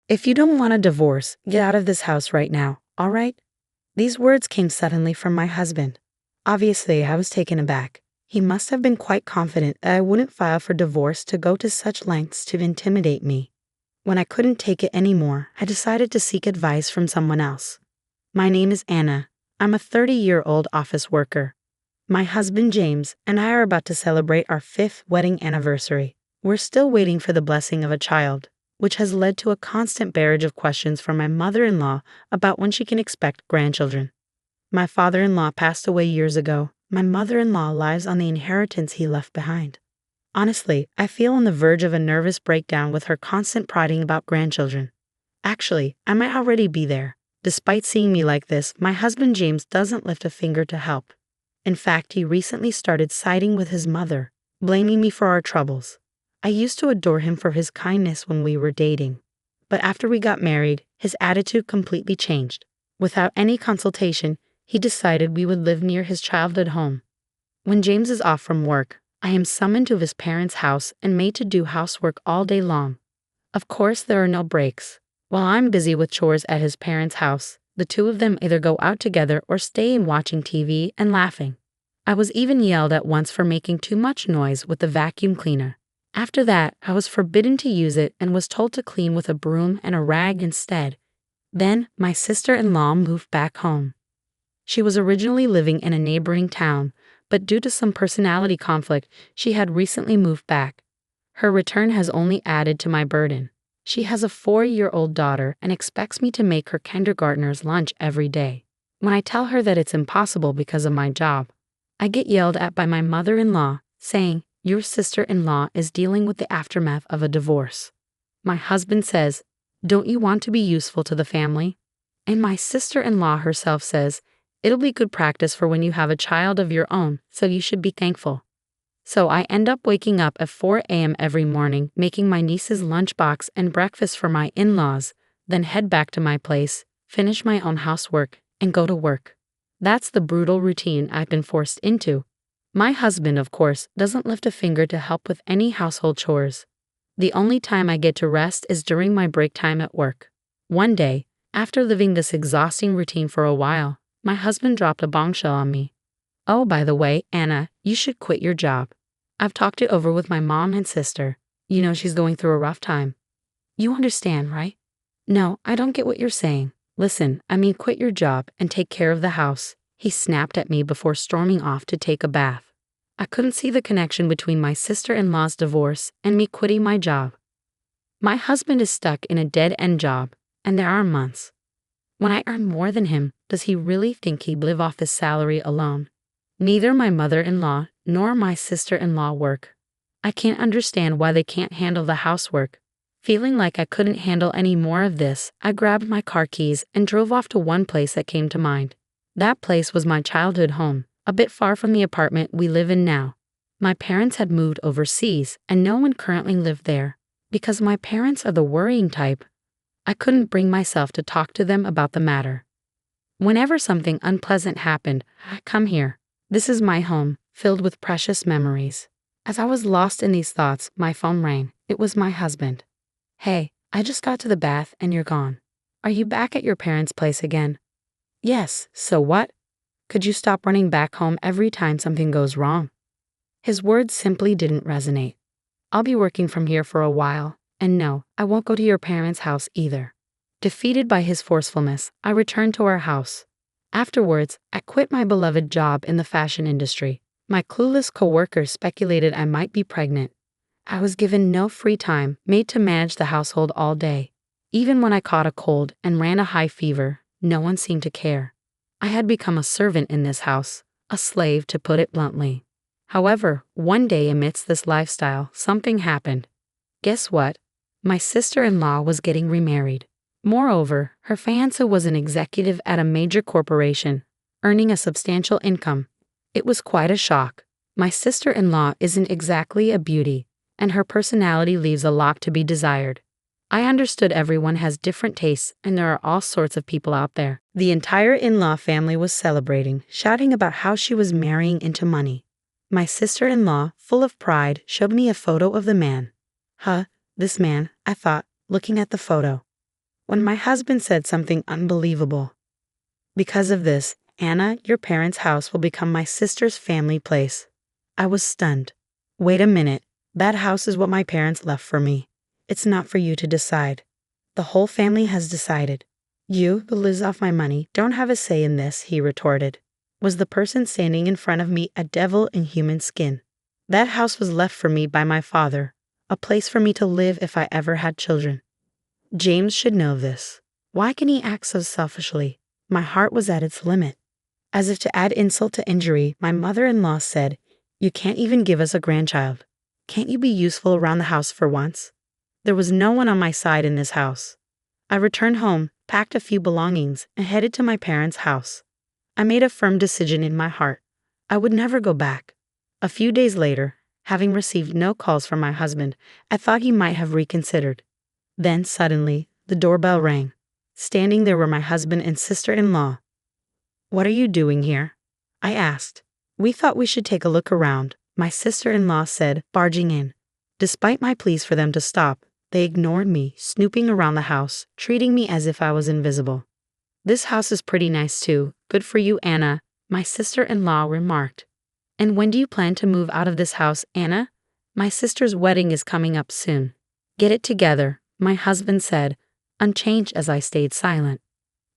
If you don't want a divorce, get out of this house right now, all right? These words came suddenly from my husband. Obviously, I was taken aback. He must have been quite confident that I wouldn't file for divorce to go to such lengths to intimidate me. When I couldn't take it anymore, I decided to seek advice from someone else. My name is Anna. I'm a 30-year-old office worker. My husband James and I are about to celebrate our 5th wedding anniversary. We're still waiting for the blessing of a child, which has led to a constant barrage of questions from my mother-in-law about when she can expect grandchildren. My father-in-law passed away years ago. My mother-in-law lives on the inheritance he left behind. Honestly, I feel on the verge of a nervous breakdown with her constant prodding about grandchildren. Actually, I might already be there. Despite seeing me like this, my husband James doesn't lift a finger to help. In fact, he recently started siding with his mother, blaming me for our troubles. I used to adore him for his kindness when we were dating. But after we got married, his attitude completely changed. Without any consultation, he decided we would live near his childhood home. When James is off from work, I am summoned to his parents' house and made to do housework all day long. Of course, there are no breaks. While I'm busy with chores at his parents' house, the two of them either go out together or stay in watching TV and laughing. I was even yelled at once for making too much noise with the vacuum cleaner. After that, I was forbidden to use it and was told to clean with a broom and a rag instead. Then, my sister-in-law moved back home. She was originally living in a neighboring town, but due to some personality conflict, she had recently moved back. Her return has only added to my burden. She has a 4-year-old daughter and expects me to make her kindergartner's lunch every day. When I tell her that it's impossible because of my job, I get yelled at by my mother-in-law, saying, "Your sister-in-law is dealing with the aftermath of a divorce." My husband says, "Don't you want to be useful to the family?" And my sister-in-law herself says, "It'll be good practice for when you have a child of your own, so you should be thankful." So I end up waking up at 4 a.m. every morning, making my niece's lunchbox and breakfast for my in-laws, then head back to my place, finish my own housework, and go to work. That's the brutal routine I've been forced into. My husband, of course, doesn't lift a finger to help with any household chores. The only time I get to rest is during my break time at work. One day, after living this exhausting routine for a while, my husband dropped a bombshell on me. "Oh, by the way, Anna, you should quit your job. I've talked it over with my mom and sister. You know she's going through a rough time. You understand, right?" "No, I don't get what you're saying." "Listen, I mean quit your job and take care of the house," he snapped at me before storming off to take a bath. I couldn't see the connection between my sister-in-law's divorce and me quitting my job. My husband is stuck in a dead-end job, and there are months. When I earn more than him, does he really think he'd live off his salary alone? Neither my mother-in-law nor my sister-in-law work. I can't understand why they can't handle the housework. Feeling like I couldn't handle any more of this, I grabbed my car keys and drove off to one place that came to mind. That place was my childhood home, a bit far from the apartment we live in now. My parents had moved overseas, and no one currently lived there. Because my parents are the worrying type, I couldn't bring myself to talk to them about the matter. Whenever something unpleasant happened, I come here. This is my home, filled with precious memories. As I was lost in these thoughts, my phone rang. It was my husband. "Hey, I just got to the bath and you're gone. Are you back at your parents' place again?" "Yes, so what? Could you stop running back home every time something goes wrong?" His words simply didn't resonate. "I'll be working from here for a while, and no, I won't go to your parents' house either." Defeated by his forcefulness, I returned to our house. Afterwards, I quit my beloved job in the fashion industry. My clueless coworkers speculated I might be pregnant. I was given no free time, made to manage the household all day. Even when I caught a cold and ran a high fever, no one seemed to care. I had become a servant in this house, a slave to put it bluntly. However, one day amidst this lifestyle, something happened. Guess what? My sister-in-law was getting remarried. Moreover, her fiancé was an executive at a major corporation, earning a substantial income. It was quite a shock. My sister-in-law isn't exactly a beauty, and her personality leaves a lot to be desired. I understood everyone has different tastes and there are all sorts of people out there. The entire in-law family was celebrating, shouting about how she was marrying into money. My sister-in-law, full of pride, showed me a photo of the man. "Huh, this man," I thought, looking at the photo. when my husband said something unbelievable. Because of this, Anna, your parents' house will become my sister's family place. I was stunned. Wait a minute. That house is what my parents left for me. It's not for you to decide. The whole family has decided. You, who lives off my money, don't have a say in this, he retorted. Was the person standing in front of me a devil in human skin? That house was left for me by my father, a place for me to live if I ever had children. James should know this. Why can he act so selfishly? My heart was at its limit. As if to add insult to injury, my mother-in-law said, "You can't even give us a grandchild. Can't you be useful around the house for once?" There was no one on my side in this house. I returned home, packed a few belongings, and headed to my parents' house. I made a firm decision in my heart. I would never go back. A few days later, having received no calls from my husband, I thought he might have reconsidered. Then, suddenly, the doorbell rang. Standing there were my husband and sister-in-law. "What are you doing here?" I asked. "We thought we should take a look around," my sister-in-law said, barging in. Despite my pleas for them to stop, they ignored me, snooping around the house, treating me as if I was invisible. "This house is pretty nice too. Good for you, Anna," my sister-in-law remarked. "And when do you plan to move out of this house, Anna? My sister's wedding is coming up soon." "Get it together," my husband said, unchanged as I stayed silent.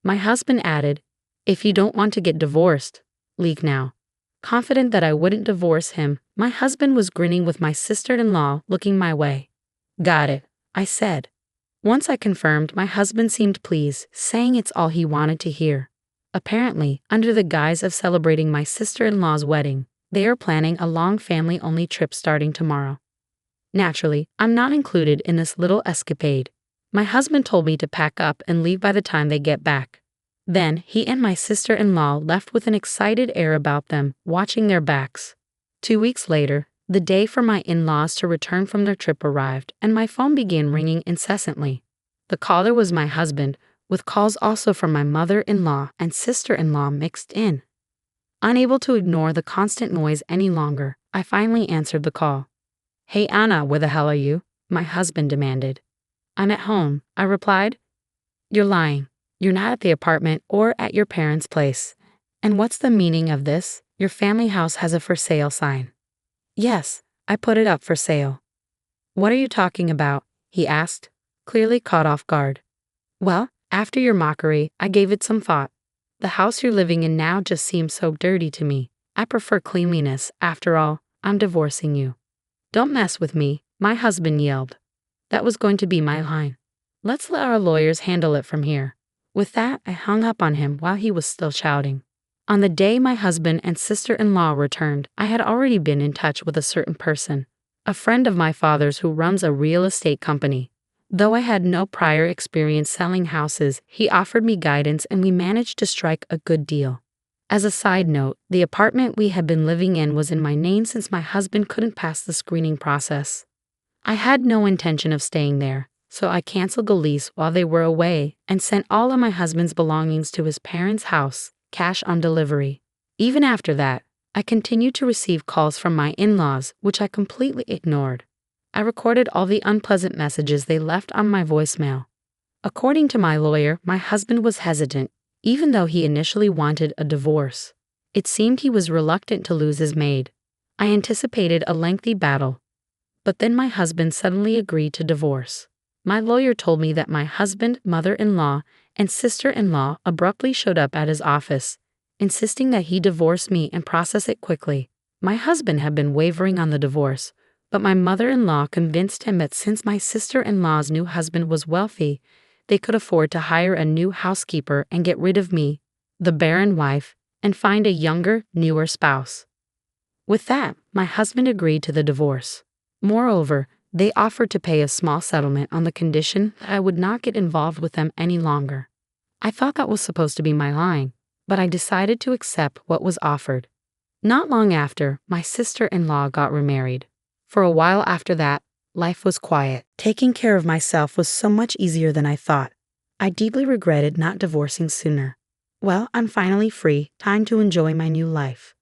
My husband added, "If you don't want to get divorced, leave now." Confident that I wouldn't divorce him, my husband was grinning with my sister-in-law looking my way. "Got it," I said. Once I confirmed, my husband seemed pleased, saying it's all he wanted to hear. Apparently, under the guise of celebrating my sister-in-law's wedding, they are planning a long family-only trip starting tomorrow. Naturally, I'm not included in this little escapade. My husband told me to pack up and leave by the time they get back. Then, he and my sister-in-law left with an excited air about them, watching their backs. 2 weeks later, the day for my in-laws to return from their trip arrived, and my phone began ringing incessantly. The caller was my husband, with calls also from my mother-in-law and sister-in-law mixed in. Unable to ignore the constant noise any longer, I finally answered the call. "Hey Anna, where the hell are you?" my husband demanded. "I'm at home," I replied. "You're lying. You're not at the apartment or at your parents' place. And what's the meaning of this? Your family house has a for sale sign." "Yes, I put it up for sale." "What are you talking about?" he asked, clearly caught off guard. "Well, after your mockery, I gave it some thought. The house you're living in now just seems so dirty to me. I prefer cleanliness. After all, I'm divorcing you." "Don't mess with me," my husband yelled. That was going to be my line. "Let's let our lawyers handle it from here." With that, I hung up on him while he was still shouting. On the day my husband and sister-in-law returned, I had already been in touch with a certain person, a friend of my father's who runs a real estate company. Though I had no prior experience selling houses, he offered me guidance and we managed to strike a good deal. As a side note, the apartment we had been living in was in my name since my husband couldn't pass the screening process. I had no intention of staying there, so I canceled the lease while they were away and sent all of my husband's belongings to his parents' house, cash on delivery. Even after that, I continued to receive calls from my in-laws, which I completely ignored. I recorded all the unpleasant messages they left on my voicemail. According to my lawyer, my husband was hesitant, even though he initially wanted a divorce. It seemed he was reluctant to lose his maid. I anticipated a lengthy battle. But then my husband suddenly agreed to divorce. My lawyer told me that my husband, mother-in-law, and sister-in-law abruptly showed up at his office, insisting that he divorce me and process it quickly. My husband had been wavering on the divorce, but my mother-in-law convinced him that since my sister-in-law's new husband was wealthy, they could afford to hire a new housekeeper and get rid of me, the barren wife, and find a younger, newer spouse. With that, my husband agreed to the divorce. Moreover, they offered to pay a small settlement on the condition that I would not get involved with them any longer. I thought that was supposed to be my line, but I decided to accept what was offered. Not long after, my sister-in-law got remarried. For a while after that, life was quiet. Taking care of myself was so much easier than I thought. I deeply regretted not divorcing sooner. Well, I'm finally free, time to enjoy my new life.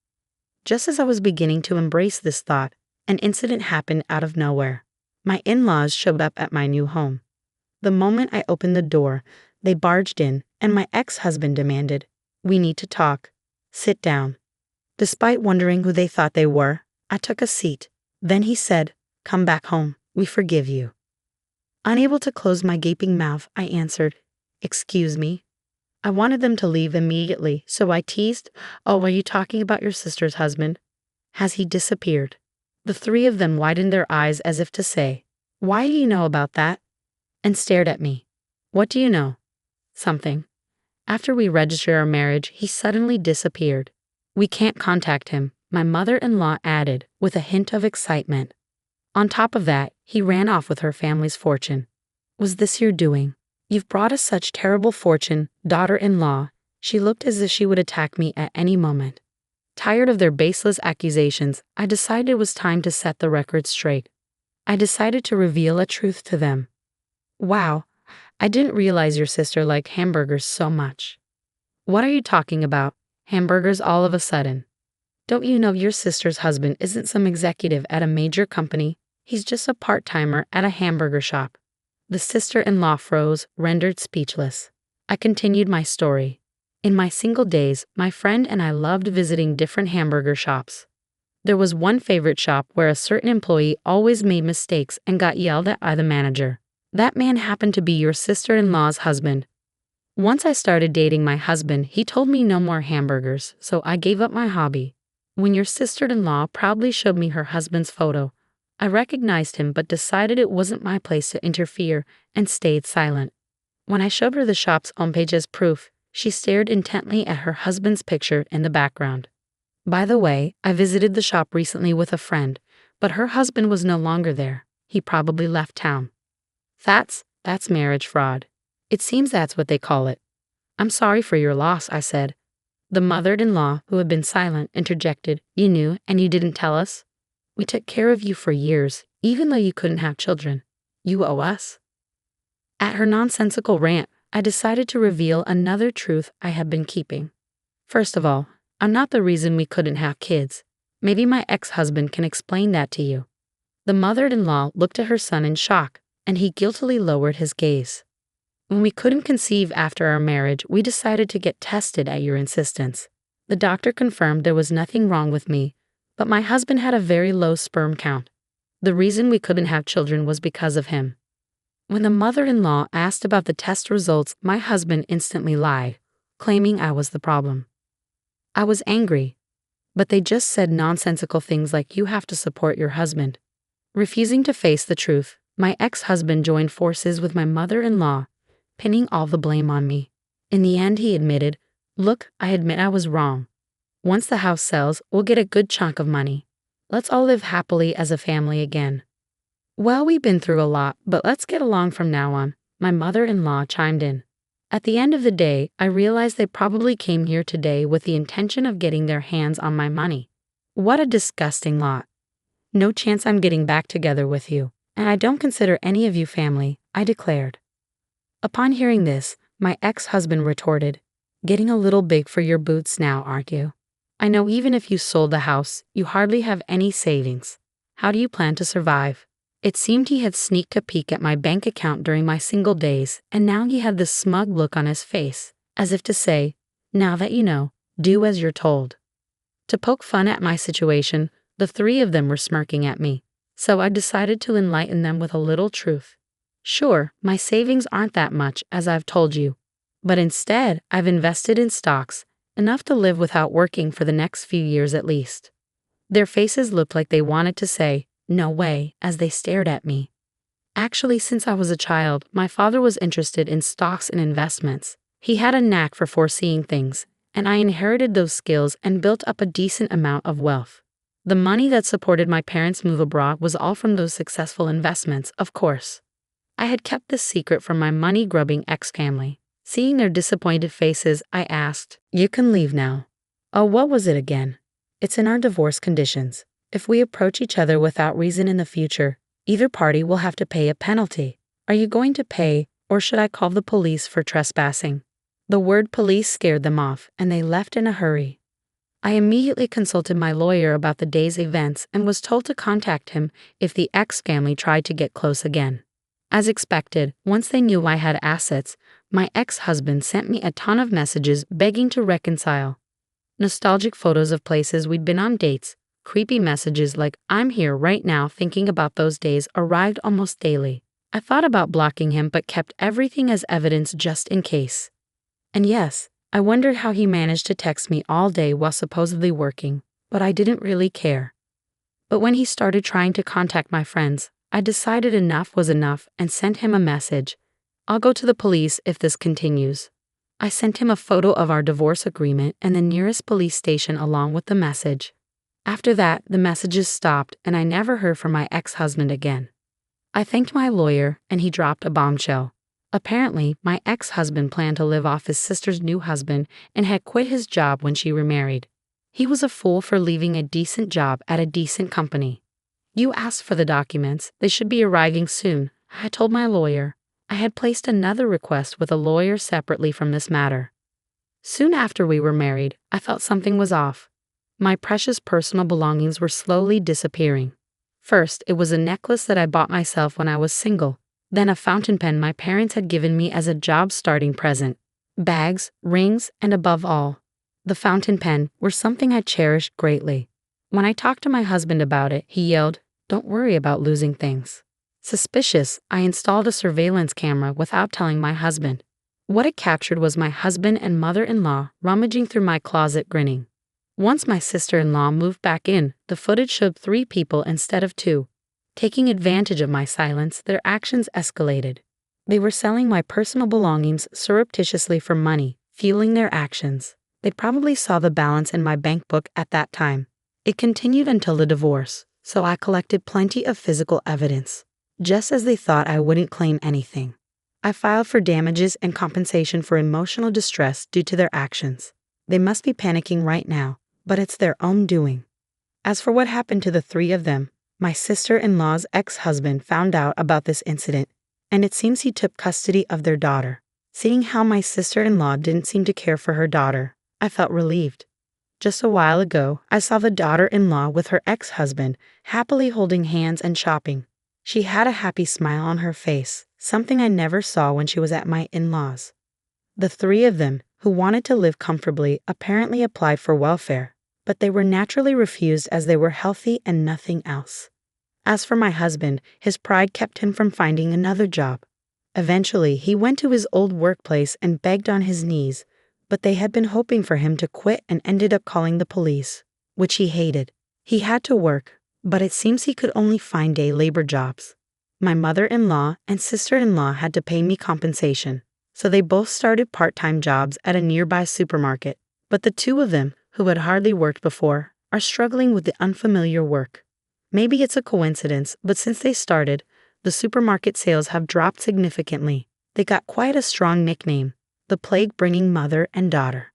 Just as I was beginning to embrace this thought, an incident happened out of nowhere. My in-laws showed up at my new home. The moment I opened the door, they barged in, and my ex-husband demanded, "We need to talk. Sit down." Despite wondering who they thought they were, I took a seat. Then he said, "Come back home. We forgive you." Unable to close my gaping mouth, I answered, "Excuse me." I wanted them to leave immediately, so I teased, "Oh, are you talking about your sister's husband? Has he disappeared?" The three of them widened their eyes as if to say, "Why do you know about that?" and stared at me. "What do you know?" "Something. After we registered our marriage, he suddenly disappeared. We can't contact him," my mother-in-law added, with a hint of excitement. "On top of that, he ran off with her family's fortune." "Was this your doing? You've brought us such terrible fortune, daughter-in-law." She looked as if she would attack me at any moment. Tired of their baseless accusations, I decided it was time to set the record straight. I decided to reveal a truth to them. "Wow, I didn't realize your sister liked hamburgers so much." "What are you talking about? Hamburgers all of a sudden?" "Don't you know your sister's husband isn't some executive at a major company? He's just a part-timer at a hamburger shop." The sister-in-law froze, rendered speechless. I continued my story. In my single days, my friend and I loved visiting different hamburger shops. There was one favorite shop where a certain employee always made mistakes and got yelled at by the manager. That man happened to be your sister-in-law's husband. Once I started dating my husband, he told me no more hamburgers, so I gave up my hobby. When your sister-in-law proudly showed me her husband's photo, I recognized him but decided it wasn't my place to interfere and stayed silent. When I showed her the shop's homepage as proof, she stared intently at her husband's picture in the background. By the way, I visited the shop recently with a friend, but her husband was no longer there. He probably left town. That's marriage fraud. It seems that's what they call it." "I'm sorry for your loss," I said. The mother-in-law, who had been silent, interjected, "You knew, and you didn't tell us? We took care of you for years, even though you couldn't have children. You owe us." At her nonsensical rant, I decided to reveal another truth I had been keeping. "First of all, I'm not the reason we couldn't have kids. Maybe my ex-husband can explain that to you." The mother-in-law looked at her son in shock, and he guiltily lowered his gaze. "When we couldn't conceive after our marriage, we decided to get tested at your insistence. The doctor confirmed there was nothing wrong with me, but my husband had a very low sperm count. The reason we couldn't have children was because of him." When the mother-in-law asked about the test results, my husband instantly lied, claiming I was the problem. I was angry, but they just said nonsensical things like, "You have to support your husband." Refusing to face the truth, my ex-husband joined forces with my mother-in-law, pinning all the blame on me. In the end, he admitted, "Look, I admit I was wrong. Once the house sells, we'll get a good chunk of money. Let's all live happily as a family again." "Well, we've been through a lot, but let's get along from now on," my mother-in-law chimed in. At the end of the day, I realized they probably came here today with the intention of getting their hands on my money. What a disgusting lot. "No chance I'm getting back together with you, and I don't consider any of you family," I declared. Upon hearing this, my ex-husband retorted, "Getting a little big for your boots now, aren't you? I know even if you sold the house, you hardly have any savings. How do you plan to survive?" It seemed he had sneaked a peek at my bank account during my single days, and now he had this smug look on his face, as if to say, "Now that you know, do as you're told." To poke fun at my situation, the three of them were smirking at me, so I decided to enlighten them with a little truth. Sure, my savings aren't that much, as I've told you, but instead I've invested in stocks, enough to live without working for the next few years at least. Their faces looked like they wanted to say, "No way," as they stared at me. Actually, since I was a child, my father was interested in stocks and investments. He had a knack for foreseeing things, and I inherited those skills and built up a decent amount of wealth. The money that supported my parents' move abroad was all from those successful investments, of course. I had kept this secret from my money-grubbing ex-family. Seeing their disappointed faces, I asked, "You can leave now." "Oh, what was it again?" "It's in our divorce conditions. If we approach each other without reason in the future, either party will have to pay a penalty. Are you going to pay, or should I call the police for trespassing?" The word police scared them off, and they left in a hurry. I immediately consulted my lawyer about the day's events and was told to contact him if the ex-family tried to get close again. As expected, once they knew I had assets, my ex-husband sent me a ton of messages begging to reconcile. Nostalgic photos of places we'd been on dates, creepy messages like "I'm here right now thinking about those days" arrived almost daily. I thought about blocking him but kept everything as evidence just in case. And yes, I wondered how he managed to text me all day while supposedly working, but I didn't really care. But when he started trying to contact my friends, I decided enough was enough and sent him a message. "I'll go to the police if this continues." I sent him a photo of our divorce agreement and the nearest police station along with the message. After that, the messages stopped and I never heard from my ex-husband again. I thanked my lawyer and he dropped a bombshell. Apparently, my ex-husband planned to live off his sister's new husband and had quit his job when she remarried. He was a fool for leaving a decent job at a decent company. "You asked for the documents. They should be arriving soon," I told my lawyer. I had placed another request with a lawyer separately from this matter. Soon after we were married, I felt something was off. My precious personal belongings were slowly disappearing. First, it was a necklace that I bought myself when I was single, then a fountain pen my parents had given me as a job starting present, bags, rings, and above all, the fountain pen were something I cherished greatly. When I talked to my husband about it, he yelled, "Don't worry about losing things." Suspicious, I installed a surveillance camera without telling my husband. What it captured was my husband and mother-in-law rummaging through my closet grinning. Once my sister-in-law moved back in, the footage showed 3 people instead of 2. Taking advantage of my silence, their actions escalated. They were selling my personal belongings surreptitiously for money, fueling their actions. They probably saw the balance in my bank book at that time. It continued until the divorce, so I collected plenty of physical evidence. Just as they thought I wouldn't claim anything, I filed for damages and compensation for emotional distress due to their actions. They must be panicking right now, but it's their own doing. As for what happened to the 3 of them, my sister-in-law's ex-husband found out about this incident, and it seems he took custody of their daughter. Seeing how my sister-in-law didn't seem to care for her daughter, I felt relieved. Just a while ago, I saw the daughter-in-law with her ex-husband happily holding hands and shopping. She had a happy smile on her face, something I never saw when she was at my in-laws. The 3 of them, who wanted to live comfortably, apparently applied for welfare, but they were naturally refused as they were healthy and nothing else. As for my husband, his pride kept him from finding another job. Eventually, he went to his old workplace and begged on his knees, but they had been hoping for him to quit and ended up calling the police, which he hated. He had to work, but it seems he could only find day labor jobs. My mother-in-law and sister-in-law had to pay me compensation, so they both started part-time jobs at a nearby supermarket. But the 2 of them, who had hardly worked before, are struggling with the unfamiliar work. Maybe it's a coincidence, but since they started, the supermarket sales have dropped significantly. They got quite a strong nickname, the plague-bringing mother and daughter.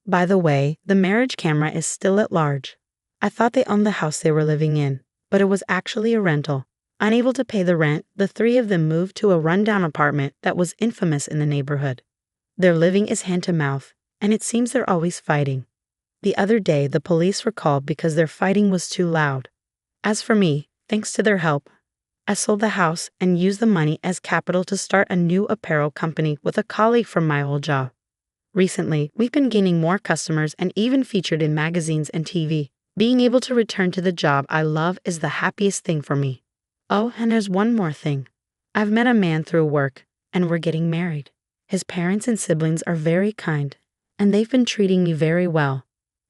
By the way, the marriage camera is still at large. I thought they owned the house they were living in, but it was actually a rental. Unable to pay the rent, the 3 of them moved to a rundown apartment that was infamous in the neighborhood. Their living is hand-to-mouth, and it seems they're always fighting. The other day, the police were called because their fighting was too loud. As for me, thanks to their help, I sold the house and used the money as capital to start a new apparel company with a colleague from my old job. Recently, we've been gaining more customers and even featured in magazines and TV. Being able to return to the job I love is the happiest thing for me. Oh, and there's one more thing. I've met a man through work, and we're getting married. His parents and siblings are very kind, and they've been treating me very well.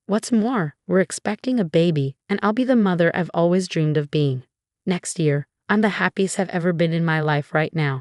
What's more, we're expecting a baby, and I'll be the mother I've always dreamed of being. Next year, I'm the happiest I've ever been in my life right now.